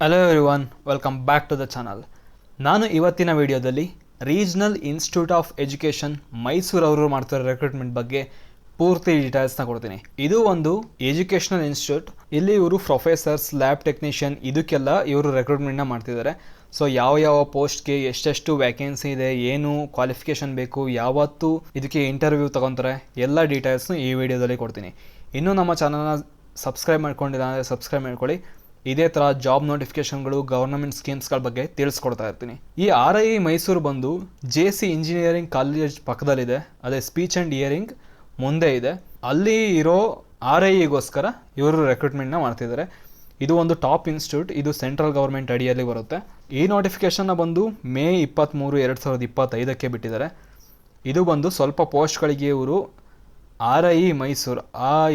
Hello everyone, welcome back to the channel. ನಾನು ಇವತ್ತಿನ ವಿಡಿಯೋದಲ್ಲಿ ರೀಜ್ನಲ್ ಇನ್ಸ್ಟಿಟ್ಯೂಟ್ ಆಫ್ ಎಜುಕೇಷನ್ ಮೈಸೂರವರು ಮಾಡ್ತಿರೋ ರೆಕ್ರೂಟ್ಮೆಂಟ್ ಬಗ್ಗೆ ಪೂರ್ತಿ ಡೀಟೇಲ್ಸ್ನ ಕೊಡ್ತೀನಿ. ಇದು ಒಂದು ಎಜುಕೇಷನಲ್ ಇನ್ಸ್ಟಿಟ್ಯೂಟ್. ಇಲ್ಲಿ ಇವರು ಪ್ರೊಫೆಸರ್ಸ್, ಲ್ಯಾಬ್ ಟೆಕ್ನಿಷಿಯನ್ ಇದಕ್ಕೆಲ್ಲ ಇವರು ರೆಕ್ರೂಟ್ಮೆಂಟ್ನ ಮಾಡ್ತಿದ್ದಾರೆ. ಸೊ ಯಾವ ಪೋಸ್ಟ್ಗೆ ಎಷ್ಟೆಷ್ಟು ವ್ಯಾಕೆನ್ಸಿ ಇದೆ, ಏನು ಕ್ವಾಲಿಫಿಕೇಷನ್ ಬೇಕು, ಯಾವತ್ತು ಇದಕ್ಕೆ ಇಂಟರ್ವ್ಯೂ ತಗೊತಾರೆ, ಎಲ್ಲ ಡೀಟೇಲ್ಸ್ನು ಈ ವಿಡಿಯೋದಲ್ಲಿ ಕೊಡ್ತೀನಿ. ಇನ್ನೂ ನಮ್ಮ ಚಾನಲ್ನ ಸಬ್ಸ್ಕ್ರೈಬ್ ಮಾಡ್ಕೊಂಡಿಲ್ಲ ಅಂದರೆ ಸಬ್ಸ್ಕ್ರೈಬ್ ಮಾಡ್ಕೊಳ್ಳಿ. ಇದೇ ಥರ ಜಾಬ್ ನೋಟಿಫಿಕೇಶನ್ಗಳು, ಗವರ್ನಮೆಂಟ್ ಸ್ಕೀಮ್ಸ್ಗಳ ಬಗ್ಗೆ ತಿಳಿಸ್ಕೊಡ್ತಾ ಇರ್ತೀನಿ. ಈ RIE ಮೈಸೂರು ಬಂದು JC ಇಂಜಿನಿಯರಿಂಗ್ ಕಾಲೇಜ್ ಪಕ್ಕದಲ್ಲಿದೆ. ಅದೇ ಸ್ಪೀಚ್ ಆ್ಯಂಡ್ ಹಿಯರಿಂಗ್ ಮುಂದೆ ಇದೆ. ಅಲ್ಲಿ ಇರೋ RIEಗೋಸ್ಕರ ಇವರು ರೆಕ್ರೂಟ್ಮೆಂಟ್ನ ಮಾಡ್ತಿದ್ದಾರೆ. ಇದು ಒಂದು ಟಾಪ್ ಇನ್ಸ್ಟಿಟ್ಯೂಟ್. ಇದು ಸೆಂಟ್ರಲ್ ಗೌರ್ಮೆಂಟ್ ಅಡಿಯಲ್ಲಿ ಬರುತ್ತೆ. ಈ ನೋಟಿಫಿಕೇಶನ್ನ ಬಂದು ಮೇ 23, 2025 ಬಿಟ್ಟಿದ್ದಾರೆ. ಇದು ಬಂದು ಸ್ವಲ್ಪ ಪೋಸ್ಟ್ಗಳಿಗೆ ಇವರು RIE ಮೈಸೂರು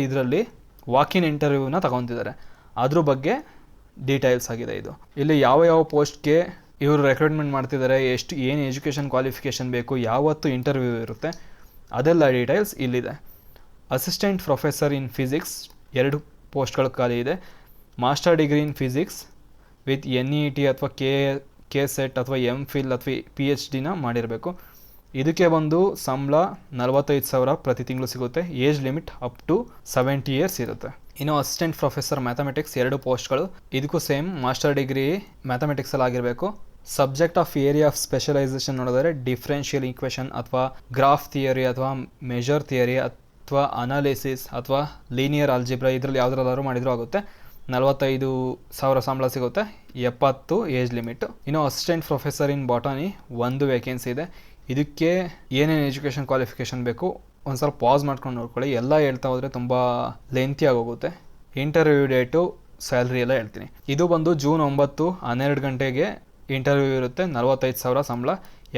ಇದರಲ್ಲಿ ವಾಕಿನ್ ಇಂಟರ್ವ್ಯೂನ ತಗೊತಿದ್ದಾರೆ. ಅದ್ರ ಬಗ್ಗೆ ಡೀಟೇಲ್ಸ್ ಆಗಿದೆ ಇದು. ಇಲ್ಲಿ ಯಾವ ಪೋಸ್ಟ್ಗೆ ಇವರು ರೆಕ್ರೂಟ್ಮೆಂಟ್ ಮಾಡ್ತಿದ್ದಾರೆ, ಏನು ಎಜುಕೇಷನ್ ಕ್ವಾಲಿಫಿಕೇಷನ್ ಬೇಕು, ಯಾವತ್ತು ಇಂಟರ್ವ್ಯೂ ಇರುತ್ತೆ, ಅದೆಲ್ಲ ಡೀಟೇಲ್ಸ್ ಇಲ್ಲಿದೆ. ಅಸಿಸ್ಟೆಂಟ್ ಪ್ರೊಫೆಸರ್ ಇನ್ ಫಿಸಿಕ್ಸ್ 2 ಪೋಸ್ಟ್ಗಳು ಖಾಲಿ ಇದೆ. Master degree in physics with NEET ಅಥವಾ KCET ಅಥವಾ MPhil ಅಥವಾ PhDನ ಮಾಡಿರಬೇಕು. ಇದಕ್ಕೆ ಬಂದು ಸಂಬಳ 45,000 ಪ್ರತಿ ತಿಂಗಳು ಸಿಗುತ್ತೆ. Age limit up to 70 years ಇರುತ್ತೆ. ಇನ್ನು ಅಸಿಸ್ಟೆಂಟ್ ಪ್ರೊಫೆಸರ್ ಮ್ಯಾಥಮೆಟಿಕ್ಸ್ 2 ಪೋಸ್ಟ್ಗಳು. ಇದಕ್ಕೂ ಸೇಮ್ ಮಾಸ್ಟರ್ ಡಿಗ್ರಿ ಮ್ಯಾಥಮೆಟಿಕ್ಸಲ್ಲಿ ಆಗಿರಬೇಕು. Subject of area of specialisation ನೋಡಿದ್ರೆ ಡಿಫ್ರೆನ್ಷಿಯಲ್ ಈಕ್ವೇಷನ್ ಅಥವಾ ಗ್ರಾಫ್ ಥಿಯರಿ ಅಥವಾ ಮೆಜರ್ ಥಿಯರಿ ಅಥವಾ ಅನಾಲಿಸಿಸ್ ಅಥವಾ ಲೀನಿಯರ್ ಆಲ್ಜಿಬ್ರಾ, ಇದರಲ್ಲಿ ಯಾವುದ್ರಲ್ಲಾದ್ರೂ ಮಾಡಿದರೂ ಆಗುತ್ತೆ. 45,000 ಸಂಬಳ ಸಿಗುತ್ತೆ. 70 ಏಜ್ ಲಿಮಿಟ್. ಇನ್ನು assistant professor in botany 1 vacancy ಇದೆ. ಇದಕ್ಕೆ ಏನೇನು ಎಜುಕೇಷನ್ ಕ್ವಾಲಿಫಿಕೇಷನ್ ಬೇಕು ಒಂದು ಸ್ವಲ್ಪ ಪಾಸ್ ಮಾಡ್ಕೊಂಡು ನೋಡ್ಕೊಳ್ಳಿ. ಎಲ್ಲ ಹೇಳ್ತಾ ಹೋದರೆ ತುಂಬ ಲೆಂತಿ ಆಗೋಗುತ್ತೆ. ಇಂಟರ್ವ್ಯೂ ಡೇಟು, ಸ್ಯಾಲ್ರಿ ಎಲ್ಲ ಹೇಳ್ತೀನಿ. ಇದು ಬಂದು ಜೂನ್ 9, 12 ಗಂಟೆಗೆ ಇಂಟರ್ವ್ಯೂ ಇರುತ್ತೆ. 45,000 ಸಂಬಳ,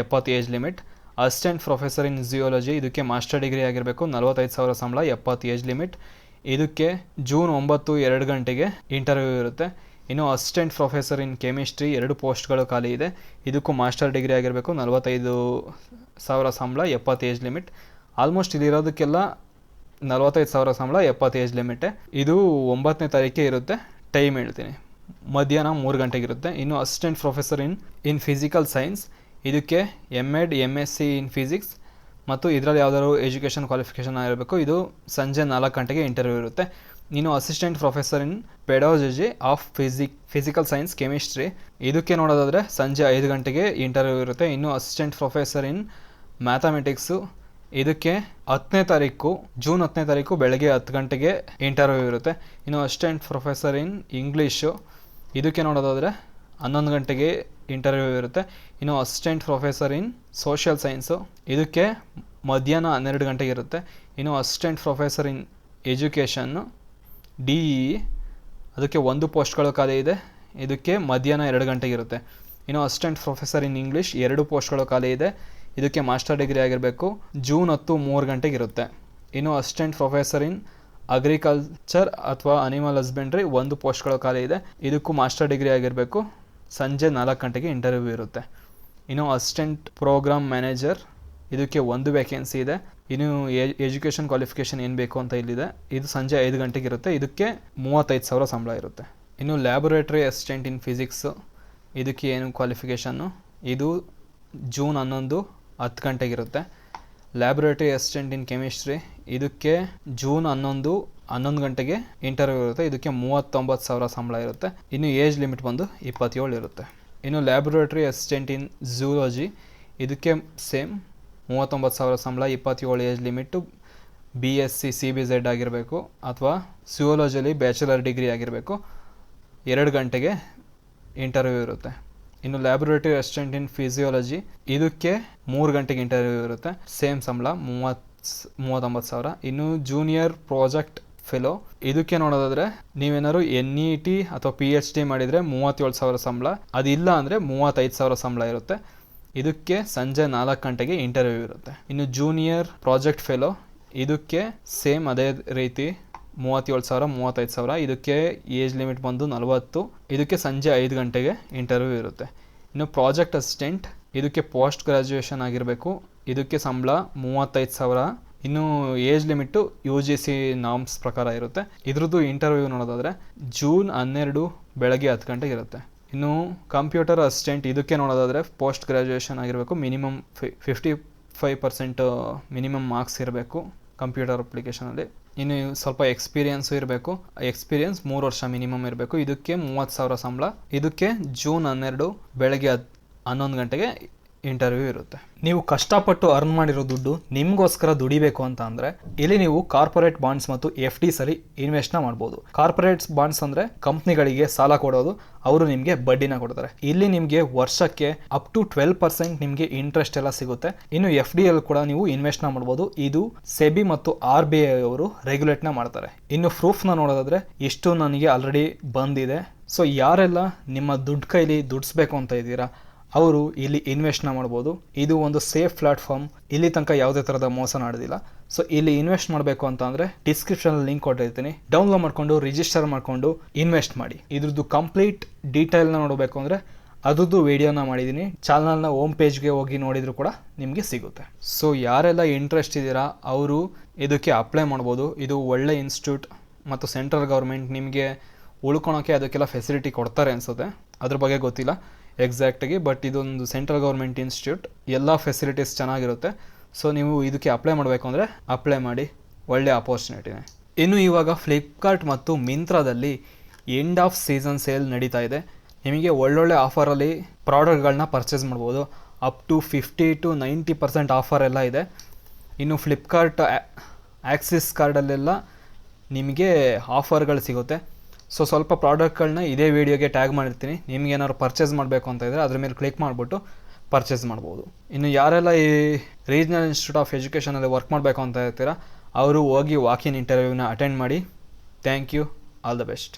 70 age limit. Assistant professor in geology, ಇದಕ್ಕೆ ಮಾಸ್ಟರ್ ಡಿಗ್ರಿ ಆಗಿರಬೇಕು. 45,000 ಸಂಬಳ, 70 ಏಜ್ ಲಿಮಿಟ್. ಇದಕ್ಕೆ ಜೂನ್ 9, 2 ಗಂಟೆಗೆ ಇಂಟರ್ವ್ಯೂ ಇರುತ್ತೆ. ಇನ್ನು ಅಸಿಸ್ಟೆಂಟ್ ಪ್ರೊಫೆಸರ್ ಇನ್ ಕೆಮಿಸ್ಟ್ರಿ 2 ಪೋಸ್ಟ್ಗಳು ಖಾಲಿ ಇದೆ. ಇದಕ್ಕೂ ಮಾಸ್ಟರ್ ಡಿಗ್ರಿ ಆಗಿರಬೇಕು. 45,000 ಸಂಬಳ, 70 ಏಜ್ ಲಿಮಿಟ್. ಆಲ್ಮೋಸ್ಟ್ ಇಲ್ಲಿರೋದಕ್ಕೆಲ್ಲ 45,000 ಸಂಬಳ, 70 ಏಜ್ ಲಿಮಿಟೇ. ಇದು 9ನೇ ತಾರೀಕೆ ಇರುತ್ತೆ. ಟೈಮ್ ಹೇಳ್ತೀನಿ, ಮಧ್ಯಾಹ್ನ 3 ಗಂಟೆಗೆ ಇರುತ್ತೆ. ಇನ್ನು assistant professor in physical science, ಇದಕ್ಕೆ MEd MSc ಇನ್ ಫಿಸಿಕ್ಸ್ ಮತ್ತು ಇದರಲ್ಲಿ ಯಾವುದಾದ್ರು ಎಜುಕೇಷನ್ ಕ್ವಾಲಿಫಿಕೇಷನ್ ಆಗಿರಬೇಕು. ಇದು ಸಂಜೆ 4 ಗಂಟೆಗೆ ಇಂಟರ್ವ್ಯೂ ಇರುತ್ತೆ. ಇನ್ನು assistant professor in pedology of physical science chemistry, ಇದಕ್ಕೆ ನೋಡೋದಾದರೆ ಸಂಜೆ 5 ಗಂಟೆಗೆ ಇಂಟರ್ವ್ಯೂ ಇರುತ್ತೆ. ಇನ್ನು ಅಸಿಸ್ಟೆಂಟ್ ಪ್ರೊಫೆಸರ್ ಇನ್ ಮ್ಯಾಥಮೆಟಿಕ್ಸು, ಇದಕ್ಕೆ ಜೂನ್ 10ನೇ ತಾರೀಕು ಬೆಳಗ್ಗೆ 10 ಗಂಟೆಗೆ ಇಂಟರ್ವ್ಯೂ ಇರುತ್ತೆ. ಇನ್ನು ಅಸಿಸ್ಟೆಂಟ್ ಪ್ರೊಫೆಸರ್ ಇನ್ ಇಂಗ್ಲೀಷು, ಇದಕ್ಕೆ ನೋಡೋದಾದರೆ 11 ಗಂಟೆಗೆ ಇಂಟರ್ವ್ಯೂ ಇರುತ್ತೆ. ಇನ್ನು assistant professor in social science, ಇದಕ್ಕೆ ಮಧ್ಯಾಹ್ನ 12 ಗಂಟೆಗೆ ಇರುತ್ತೆ. ಇನ್ನು assistant professor in education DEE, ಅದಕ್ಕೆ 1 ಪೋಸ್ಟ್ಗಳು ಖಾಲಿ ಇದೆ. ಇದಕ್ಕೆ ಮಧ್ಯಾಹ್ನ 2 ಗಂಟೆಗೆ ಇರುತ್ತೆ. ಇನ್ನು ಅಸಿಸ್ಟೆಂಟ್ ಪ್ರೊಫೆಸರ್ ಇನ್ ಇಂಗ್ಲೀಷ್ 2 ಪೋಸ್ಟ್ಗಳು ಖಾಲಿ ಇದೆ. ಇದಕ್ಕೆ ಮಾಸ್ಟರ್ ಡಿಗ್ರಿ ಆಗಿರಬೇಕು. ಜೂನ್ 10, 3 ಗಂಟೆಗೆ ಇರುತ್ತೆ. ಇನ್ನು ಅಸಿಸ್ಟೆಂಟ್ ಪ್ರೊಫೆಸರ್ ಇನ್ ಅಗ್ರಿಕಲ್ಚರ್ ಅಥವಾ ಅನಿಮಲ್ ಹಸ್ಬೆಂಡ್ರಿ 1 ಪೋಸ್ಟ್ಗಳು ಖಾಲಿ ಇದೆ. ಇದಕ್ಕೂ ಮಾಸ್ಟರ್ ಡಿಗ್ರಿ ಆಗಿರಬೇಕು. ಸಂಜೆ 4 ಗಂಟೆಗೆ ಇಂಟರ್ವ್ಯೂ ಇರುತ್ತೆ. ಇನ್ನು ಅಸಿಸ್ಟೆಂಟ್ ಪ್ರೋಗ್ರಾಮ್ ಮ್ಯಾನೇಜರ್, ಇದಕ್ಕೆ 1 ವೇಕೆನ್ಸಿ ಇದೆ. ಇನ್ನು ಎಜುಕೇಷನ್ ಕ್ವಾಲಿಫಿಕೇಷನ್ ಏನು ಬೇಕು ಅಂತ ಇಲ್ಲಿದೆ. ಇದು ಸಂಜೆ 5 ಗಂಟೆಗೆ ಇರುತ್ತೆ. ಇದಕ್ಕೆ 35,000 ಸಂಬಳ ಇರುತ್ತೆ. ಇನ್ನು ಲ್ಯಾಬೊರೇಟರಿ ಅಸಿಸ್ಟೆಂಟ್ ಇನ್ ಫಿಸಿಕ್ಸು, ಇದಕ್ಕೆ ಏನು ಕ್ವಾಲಿಫಿಕೇಷನ್ನು, ಇದು ಜೂನ್ 11, 10 ಗಂಟೆಗಿರುತ್ತೆ. ಲ್ಯಾಬೊರೇಟರಿ ಅಸಿಸ್ಟೆಂಟ್ ಇನ್ ಕೆಮಿಸ್ಟ್ರಿ, ಇದಕ್ಕೆ ಜೂನ್ 11 ಗಂಟೆಗೆ ಇಂಟರ್ವ್ಯೂ ಇರುತ್ತೆ. ಇದಕ್ಕೆ 39,000 ಸಂಬಳ ಇರುತ್ತೆ. ಇನ್ನು ಏಜ್ ಲಿಮಿಟ್ ಬಂದು 27 ಇರುತ್ತೆ. ಇನ್ನು ಲ್ಯಾಬೊರೇಟರಿ ಅಸಿಸ್ಟೆಂಟ್ ಇನ್ ಝೂಲಜಿ, ಇದಕ್ಕೆ ಸೇಮ್ 39,000 ಸಂಬಳ, 27 ಏಜ್ ಲಿಮಿಟು. BSc CBZ ಆಗಿರಬೇಕು ಅಥವಾ ಝೂಲಜಿಯಲ್ಲಿ ಬ್ಯಾಚುಲರ್ ಡಿಗ್ರಿ ಆಗಿರಬೇಕು. 2 ಗಂಟೆಗೆ ಇಂಟರ್ವ್ಯೂ ಇರುತ್ತೆ. ಇನ್ನು ಲ್ಯಾಬೊರೇಟರಿ ಅಸಿಸ್ಟೆಂಟ್ ಇನ್ ಫಿಸಿಯಾಲಜಿ, ಇದಕ್ಕೆ 3 ಗಂಟೆಗೆ ಇಂಟರ್ವ್ಯೂ ಇರುತ್ತೆ. ಸೇಮ್ ಸಂಬಳ 39,000. ಇನ್ನು ಜೂನಿಯರ್ ಪ್ರಾಜೆಕ್ಟ್ ಫೆಲೋ, ಇದಕ್ಕೆ ನೋಡೋದಾದರೆ ನೀವೇನಾದ್ರು NET ಅಥವಾ PhD ಮಾಡಿದರೆ 37,000 ಸಂಬಳ, ಅದಿಲ್ಲ ಅಂದರೆ 35,000 ಸಂಬಳ ಇರುತ್ತೆ. ಇದಕ್ಕೆ ಸಂಜೆ 4 ಗಂಟೆಗೆ ಇಂಟರ್ವ್ಯೂ ಇರುತ್ತೆ. ಇನ್ನು ಜೂನಿಯರ್ ಪ್ರಾಜೆಕ್ಟ್ ಫೆಲೋ, ಇದಕ್ಕೆ ಸೇಮ್ ಅದೇ ರೀತಿ 37,000, 35,000. ಇದಕ್ಕೆ ಏಜ್ ಲಿಮಿಟ್ ಬಂದು 40. ಇದಕ್ಕೆ ಸಂಜೆ 5 ಗಂಟೆಗೆ ಇಂಟರ್ವ್ಯೂ ಇರುತ್ತೆ. ಇನ್ನು ಪ್ರಾಜೆಕ್ಟ್ ಅಸಿಸ್ಟೆಂಟ್, ಇದಕ್ಕೆ ಪೋಸ್ಟ್ ಗ್ರ್ಯಾಜುಯೇಷನ್ ಆಗಿರಬೇಕು. ಇದಕ್ಕೆ ಸಂಬಳ 35,000. ಇನ್ನು ಏಜ್ ಲಿಮಿಟ್ಟು UGC ನಾರ್ಮ್ಸ್ ಪ್ರಕಾರ ಇರುತ್ತೆ. ಇದ್ರದ್ದು ಇಂಟರ್ವ್ಯೂ ನೋಡೋದಾದರೆ ಜೂನ್ 12 ಬೆಳಗ್ಗೆ 10 ಗಂಟೆಗೆ ಇರುತ್ತೆ. ಇನ್ನು ಕಂಪ್ಯೂಟರ್ ಅಸಿಸ್ಟೆಂಟ್ ಇದಕ್ಕೆ ನೋಡೋದಾದರೆ ಪೋಸ್ಟ್ ಗ್ರ್ಯಾಜುಯೇಷನ್ ಆಗಿರಬೇಕು, ಮಿನಿಮಮ್ 55% ಮಿನಿಮಮ್ ಮಾರ್ಕ್ಸ್ ಇರಬೇಕು ಕಂಪ್ಯೂಟರ್ ಅಪ್ಲಿಕೇಶನಲ್ಲಿ. ಇನ್ನು ಸ್ವಲ್ಪ ಎಕ್ಸ್ಪೀರಿಯನ್ಸು ಇರಬೇಕು, ಎಕ್ಸ್ಪೀರಿಯನ್ಸ್ 3 ವರ್ಷ ಮಿನಿಮಮ್ ಇರಬೇಕು. ಇದಕ್ಕೆ 30,000 ಸಂಬಳ. ಇದಕ್ಕೆ ಜೂನ್ 12 ಬೆಳಗ್ಗೆ 11 ಗಂಟೆಗೆ ಇಂಟರ್ವ್ಯೂ ಇರುತ್ತೆ. ನೀವು ಕಷ್ಟಪಟ್ಟು ಅರ್ನ್ ಮಾಡಿರೋ ದುಡ್ಡು ನಿಮಗೋಸ್ಕರ ದುಡಿಬೇಕು ಅಂತ ಅಂದರೆ ಇಲ್ಲಿ ನೀವು ಕಾರ್ಪೊರೇಟ್ ಬಾಂಡ್ಸ್ ಮತ್ತು FDs ಅಲ್ಲಿ ಇನ್ವೆಸ್ಟ್ನ ಮಾಡ್ಬೋದು. ಕಾರ್ಪೊರೇಟ್ಸ್ ಬಾಂಡ್ಸ್ ಅಂದರೆ ಕಂಪ್ನಿಗಳಿಗೆ ಸಾಲ ಕೊಡೋದು, ಅವರು ನಿಮಗೆ ಬಡ್ಡಿನ ಕೊಡ್ತಾರೆ. ಇಲ್ಲಿ ನಿಮಗೆ ವರ್ಷಕ್ಕೆ ಅಪ್ ಟು 12% ನಿಮಗೆ ಇಂಟ್ರೆಸ್ಟ್ ಎಲ್ಲ ಸಿಗುತ್ತೆ. ಇನ್ನು FD ಅಲ್ಲಿ ಕೂಡ ನೀವು ಇನ್ವೆಸ್ಟ್ನ ಮಾಡ್ಬೋದು. ಇದು ಸೆಬಿ ಮತ್ತು RBI ಅವರು ರೆಗ್ಯುಲೇಟ್ನ ಮಾಡ್ತಾರೆ. ಇನ್ನು ಪ್ರೂಫ್ನ ನೋಡೋದಾದ್ರೆ ಇಷ್ಟು ನನಗೆ ಆಲ್ರೆಡಿ ಬಂದಿದೆ. ಸೊ ಯಾರೆಲ್ಲ ನಿಮ್ಮ ದುಡ್ಡು ಕೈಲಿ ದುಡಿಸ್ಬೇಕು ಅಂತ ಇದ್ದೀರಾ ಅವರು ಇಲ್ಲಿ ಇನ್ವೆಸ್ಟ್ನ ಮಾಡ್ಬೋದು. ಇದು ಒಂದು ಸೇಫ್ ಪ್ಲಾಟ್ಫಾರ್ಮ್, ಇಲ್ಲಿ ತನಕ ಯಾವುದೇ ಥರದ ಮೋಸ ನಡೆದಿಲ್ಲ. ಸೊ ಇಲ್ಲಿ ಇನ್ವೆಸ್ಟ್ ಮಾಡಬೇಕು ಅಂತ ಅಂದರೆ ಡಿಸ್ಕ್ರಿಪ್ಷನಲ್ಲಿ ಲಿಂಕ್ ಕೊಟ್ಟಿರ್ತೀನಿ, ಡೌನ್ಲೋಡ್ ಮಾಡಿಕೊಂಡು ರಿಜಿಸ್ಟರ್ ಮಾಡಿಕೊಂಡು ಇನ್ವೆಸ್ಟ್ ಮಾಡಿ. ಇದ್ರದ್ದು ಕಂಪ್ಲೀಟ್ ಡೀಟೇಲ್ನ ನೋಡಬೇಕು ಅಂದರೆ ಅದ್ರದ್ದು ವಿಡಿಯೋನ ಮಾಡಿದ್ದೀನಿ, ಚಾನಲ್ನ ಹೋಮ್ ಪೇಜ್ಗೆ ಹೋಗಿ ನೋಡಿದ್ರು ಕೂಡ ನಿಮಗೆ ಸಿಗುತ್ತೆ. ಸೊ ಯಾರೆಲ್ಲ ಇಂಟ್ರೆಸ್ಟ್ ಇದ್ದೀರಾ ಅವರು ಇದಕ್ಕೆ ಅಪ್ಲೈ ಮಾಡ್ಬೋದು. ಇದು ಒಳ್ಳೆ ಇನ್ಸ್ಟಿಟ್ಯೂಟ್ ಮತ್ತು ಸೆಂಟ್ರಲ್ ಗೌರ್ಮೆಂಟ್ ನಿಮಗೆ ಉಳ್ಕೊಳೋಕ್ಕೆ ಅದಕ್ಕೆಲ್ಲ ಫೆಸಿಲಿಟಿ ಕೊಡ್ತಾರೆ ಅನಿಸುತ್ತೆ, ಅದ್ರ ಬಗ್ಗೆ ಗೊತ್ತಿಲ್ಲ ಎಕ್ಸಾಕ್ಟಾಗಿ. ಬಟ್ ಇದೊಂದು ಸೆಂಟ್ರಲ್ ಗೌರ್ಮೆಂಟ್ ಇನ್ಸ್ಟಿಟ್ಯೂಟ್, ಎಲ್ಲ ಫೆಸಿಲಿಟೀಸ್ ಚೆನ್ನಾಗಿರುತ್ತೆ. ಸೊ ನೀವು ಇದಕ್ಕೆ ಅಪ್ಲೈ ಮಾಡಬೇಕು ಅಂದರೆ ಅಪ್ಲೈ ಮಾಡಿ, ಒಳ್ಳೆ ಅಪರ್ಚುನಿಟಿನೇ. ಇನ್ನು ಇವಾಗ ಫ್ಲಿಪ್ಕಾರ್ಟ್ ಮತ್ತು ಮಿಂತ್ರಾದಲ್ಲಿ ಎಂಡ್ ಆಫ್ ಸೀಸನ್ ಸೇಲ್ ನಡೀತಾ ಇದೆ. ನಿಮಗೆ ಒಳ್ಳೊಳ್ಳೆ ಆಫರಲ್ಲಿ ಪ್ರಾಡಕ್ಟ್ಗಳನ್ನ ಪರ್ಚೇಸ್ ಮಾಡ್ಬೋದು. ಅಪ್ ಟು 50 to 90% ಆಫರ್ ಎಲ್ಲ ಇದೆ. ಇನ್ನು ಫ್ಲಿಪ್ಕಾರ್ಟ್ ಆಕ್ಸಿಸ್ ಕಾರ್ಡಲ್ಲೆಲ್ಲ ನಿಮಗೆ ಆಫರ್ಗಳು ಸಿಗುತ್ತೆ. ಸೊ ಸ್ವಲ್ಪ ಪ್ರಾಡಕ್ಟ್ಗಳನ್ನ ಇದೇ ವಿಡಿಯೋಗೆ ಟ್ಯಾಗ್ ಮಾಡಿರ್ತೀನಿ, ನಿಮ್ಗೆ ಏನಾದ್ರು ಪರ್ಚೇಸ್ ಮಾಡಬೇಕು ಅಂತ ಇದ್ದರೆ ಅದ್ರ ಮೇಲೆ ಕ್ಲಿಕ್ ಮಾಡಿಬಿಟ್ಟು ಪರ್ಚೇಸ್ ಮಾಡ್ಬೋದು. ಇನ್ನು ಯಾರೆಲ್ಲ ಈ ರೀಜ್ನಲ್ ಇನ್ಸ್ಟಿಟ್ಯೂಟ್ ಆಫ್ ಎಜುಕೇಷನಲ್ಲಿ ವರ್ಕ್ ಮಾಡಬೇಕು ಅಂತ ಇರ್ತೀರಾ ಅವರು ಹೋಗಿ ವಾಕ್ ಇನ್ ಇಂಟರ್ವ್ಯೂನ ಅಟೆಂಡ್ ಮಾಡಿ. Thank you, all the best.